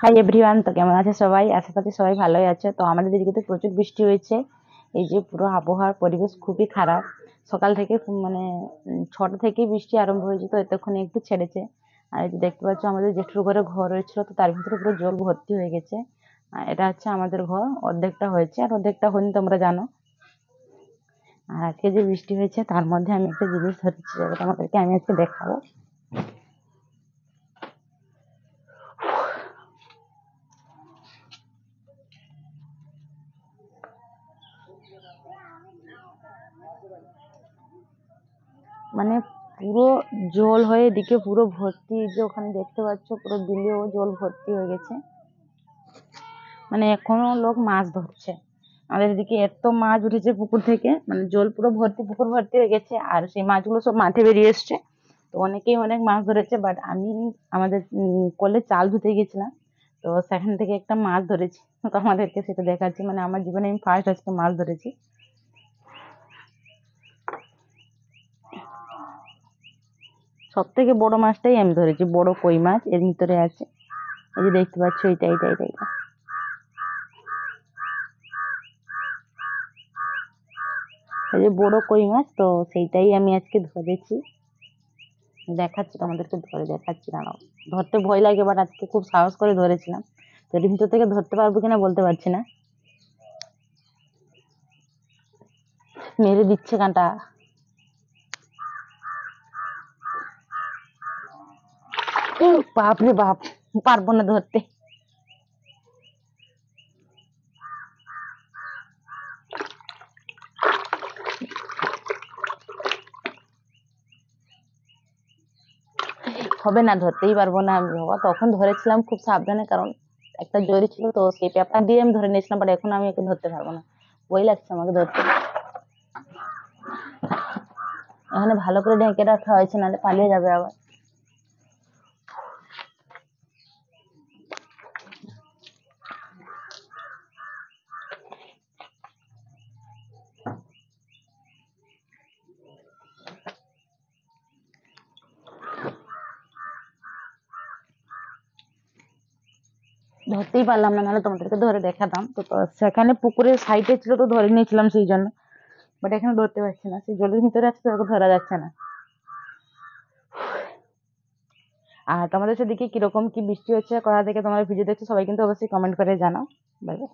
Hi everyone, তো কেমন আছে সবাই? আশা করছি সবাই ভালোই আছে। তো আমাদের দিকে তো প্রচুর বৃষ্টি হয়েছে। এই যে পুরো আবহাওয়ার পরিবেশ খুবই খারাপ। সকাল থেকে মানে 6টা থেকেই বৃষ্টি আরম্ভ হয়েছে, তো এতক্ষণে একটু ছেড়েছে। আর এই যে দেখতে পাচ্ছ আমাদের জেঠুর ঘরে ঘর হয়েছিল, তো তার ভিতরে পুরো জল ভর্তি হয়ে গেছে। আর এটা হচ্ছে আমাদের ঘর, অর্ধেকটা হয়েছে আর অর্ধেকটা হয়নি, তোমরা জানো। আর আজকে যে বৃষ্টি হয়েছে তার মধ্যে আমি একটা জিনিস ধরেছি, যেটা তোমাদেরকে আমি আজকে দেখাবো। মানে পুরো জল হয়ে এদিকে পুরো ভর্তি, যে ওখানে দেখতে পাচ্ছ পুরো বিলেও জল ভর্তি হয়ে গেছে। মানে এখনো লোক মাছ ধরছে। আমাদের এদিকে এত মাছ উঠেছে পুকুর থেকে, মানে জল পুরো ভর্তি, পুকুর ভর্তি হয়ে গেছে, আর সেই মাছগুলো সব মাঠে বেরিয়ে এসছে। তো অনেকেই অনেক মাছ ধরেছে, বাট আমি আমাদের কলে চাল ধুতে গেছিলাম, তো সেখান থেকে একটা মাছ ধরেছি। তো আমাদেরকে সেটা দেখাচ্ছি, মানে আমার জীবনে আমি ফার্স্ট আজকে মাছ ধরেছি। সব থেকে বড় মাছটাই আমি ধরেছি, বড় কই মাছ এর ভিতরে আছে। এই যে দেখতে পাচ্ছ, এটা এই যে বড় কই মাছ, তো সেইটাই আমি আজকে ধরেছি। দেখাচ্ছি তোমাদেরকে, ধরে দেখাচ্ছি, দাঁড়াও। ধরতে ভয় লাগে, বাট আজকে খুব সাহস করে ধরেছিলাম। তো এর ভিতর থেকে ধরতে পারবো কিনা বলতে পারছি না। মেরে দিচ্ছে কাঁটা। বাপ রে বাপ, পারবো না ধরতে। হবে না, ধরতেই পারবো না আমি বাবা। তখন ধরেছিলাম খুব সাবধানে, কারণ একটা জড়ি ছিল, তো সেই পেপার দিয়ে আমি ধরে নিয়েছিলাম, বাট এখন আমি একে ধরতে পারবো না। ভয় লাগছে আমাকে ধরতে। এখানে ভালো করে ঢেকে রাখা হয়েছে, নাহলে পালিয়ে যাবে আবার। ধরতেই পারলাম না, নাহলে তোমাদেরকে ধরে দেখাতাম। তো সেখানে পুকুরের সাইডে ছিল, তো ধরে নিয়েছিলাম সেই জন্য। বাট এখানে ধরতে পারছি না, সেই জলের ভিতরে আছে, তো ওকে ধরা যাচ্ছে না। আর তোমাদের সেদিকে কিরকম কি বৃষ্টি হচ্ছে, কোথা থেকে তোমরা ভিডিও দেখছো, সবাই কিন্তু অবশ্যই কমেন্ট করে জানাও। Bye bye.